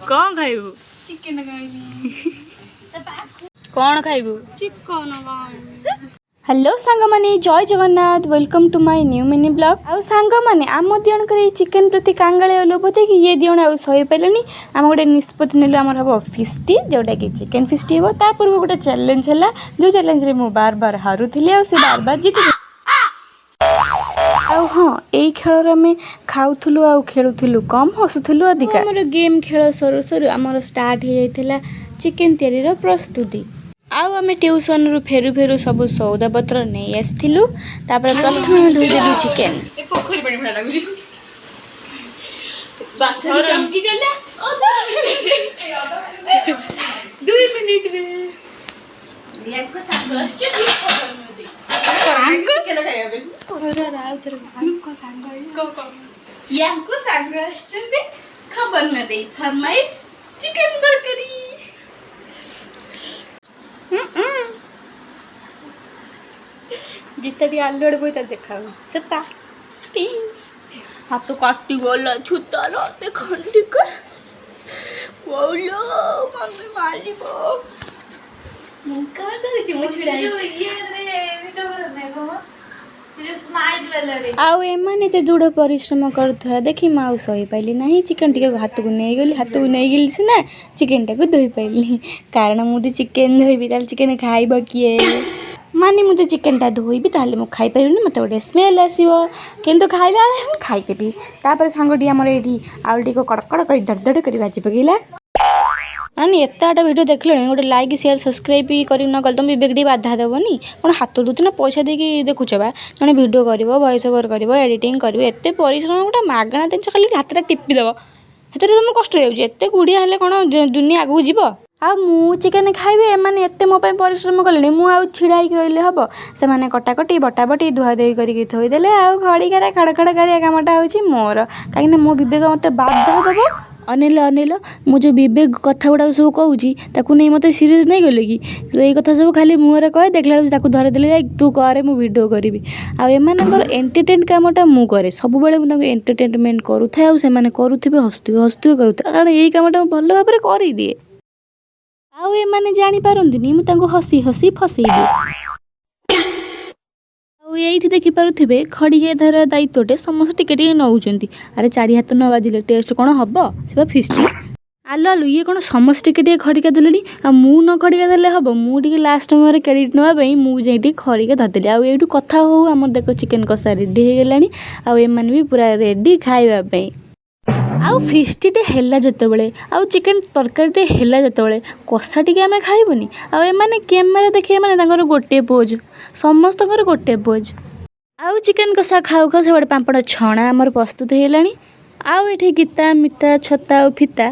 कौन खाइबू चिकेन कौन खाइबू chicken hello सांग माने जय Jagannath welcome to my new mini blog आउ सांग माने आम दिजणकर चिकेन प्रति कांगाले लोभ देखि ये दिजण आउ सही पाइलेनी आम गोटे निष्पत्ति नेलु आमर हम फिस्टी जोटा कि चिकेन फिस्टी हो ता पूर्व गोटे चैलेंज है जो चैलेंज रे मु बार बार हारुथिली आ से बार बार जीतु आउ हाँ यही खेल आम खाऊलु आ खेलुलु कम हसुलु अधिक आम गेम खेल सरू सरू आमर स्टार्ट हो जाता चिकेन तैयारी प्रस्तुति आउ आम ट्यूशन रु फेरु फेरु सब सौदा पत्र नहीं आसलु प्रथम धोदेलु चिकेन पोखरी पानी भला लागुची बासन चमकी गला 2 मिनिट रे याको सांग असचे सांग केला काय अबे ओरा राव तर को सांग असचे खबर न देई फरमाइश चिकन तरकारी गीताटी आलुआड़े बोई देखा सता हाथ काटी गला छूतार खंडिक बोलो मम्मी मारिबो आउ एमाने तो दृढ़ परिश्रम करुवा देखी मुझे सही पाइली ना चिकेन टी हाथ को नहीं गली हाथ को नहीं गली सीना चिकेन टाक धोई पाइली कारण मुझे चिकेन धोबी चिकेन खाइब किए मानी मुझे चिकेन टा धोबी ताले मुझे खाई पारि मत गोटे स्मेल आसो किंतु खाइला खाईदेवी तापर सांगटी आमर ये आलू टी कड़कड़ कर दरदड़ कर भाजी पकईला नानी एतटा वीडियो देख गोटे लाइक शेयर सब्सक्राइब भी कर न तुम बेगटी बाधा देवनी कौन हाथ दूतना पैसा देकी देखुच बा जड़े वीडियो कर वॉइस ओवर कर एडिटिंग कर एत परिश्रम गोटे मागणा जिन खाली हाथ टिपिदेव से तुम कष्ट होते गुड़िया हेल्ले कौन दुनिया आगू जीव आ मु चिकेन खाइबे एमाने एते मो परिश्रम कले मु आ छिड़ा होइक रहिले हबो से माने कटाकटी बटाबटी धुआ धोई करके थोईदेले आ खड़िकारे खड़खड़ करिया कामटा होची मोर कहीं मो विवेक मत बाध्य देव अनिल अनिल मु जो विवेक कथा गुड़ा सब कहूँ ताकू नहीं मत सीरीयस नहीं गले कि ये कथा सब खाली मुहर कहे देखला बेलू धरदेले तू करे मु वीडियो करी आमर एंटरटेन कामटा मु करे सब मुझे एंटरटेनमेंट करूए आ से करुवे हसुवे करुवे कारण यही कामटा भल भाव में कर दिए आउ एमाने जानी पारंतिनी मु तांको हसी हसी फसई दिए ये देखी पारे खड़िया धर दायित्वटे समस्त टिके नौकरी अरे चारि हाथ न बाजिले टेस्ट कौन हम से फिस्टी आलु आलु ये कौन समस्त टिके खड़िका देले मु न खड़िका देले हम मुझे लास्ट समय क्रेडिट नापी मुझे खड़िका धरदेली आउ कथा हो आम देख चिकेन कषा रेडी हो गलानी आने भी पूरा रेडी खाइबापी आउ फिस्टीटे हैला जितेबाला आउ चिकेन तरकारीटे हैला जितेबाला कषा टी आम खाइबुनी आने कैमेरा देखिए माने गोटे पोज समस्त गोटे पोज आउ चिकेन कषा खाऊ खाऊ सब पापड़ छणा आमर प्रस्तुत होगलानी आउ ये गीता मिता छता और फिता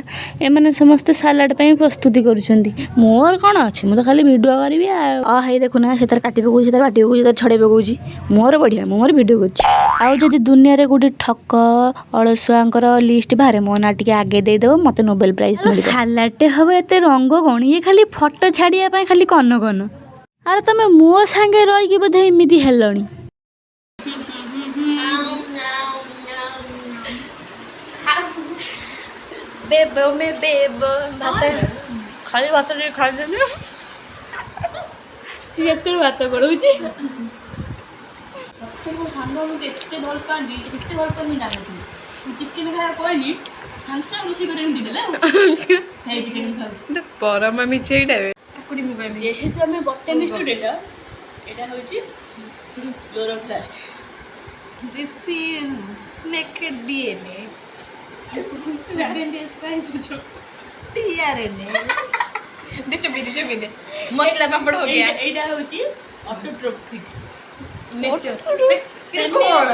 एमाने समस्ते सालाड पे प्रस्तुति करुँच मोर कौन अच्छे मुझे खाली वीडियो करी हे देखुना से काटी पकाऊँ से बाटी पकाऊँ छड़े पकाऊँ मोर बढ़िया मोर वीडियो कर दुनिया रे गोटे ठक अलसुआ लिस्ट बाहर मो ना टे आगे देदेव मत नोबेल प्राइज सालाडटे हम एत रंग कौन ये खाली फटो छाड़िया खाली कन कन अरे तुम मो सांगे रही बोधे एमती हेलनी बेबो में बेबो भात खाली भात खाई ये भात करोची मो सांग मुझे एत भल पाती एत भल पानी जानती चिकेन खाया कहली सांग सांग रोषे कर चिकेन खाऊ परमा मिचेईटा जेहेतु आम बटनी स्टूडेंट यहाँ हूँ chloroplast this is naked DNA मसला पापड़ हो गया एटा होची ऑटोट्रोफिक नेचर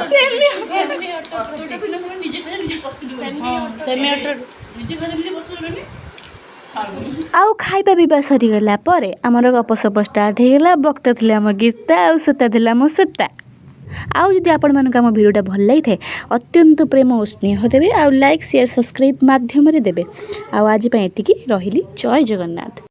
सेमी ऑटोट्रोफिक निजे करे निजे प्रस्तुत सेमी ऑटो निजे करे निजे बसुरनी आउ खाइबा पीवा सरीगला पर आमर गपसप स्टार्ट होगला बक्ता थे आम गीता आउ सोता थे आम सोता आउ जदि आपण मानक आम वीडियोटा भल लगी थाए अत्यंत प्रेम और स्नेह देवे आउ लाइक शेयर सब्सक्राइब माध्यम देवे आज एतिकी रहिली जय जगन्नाथ।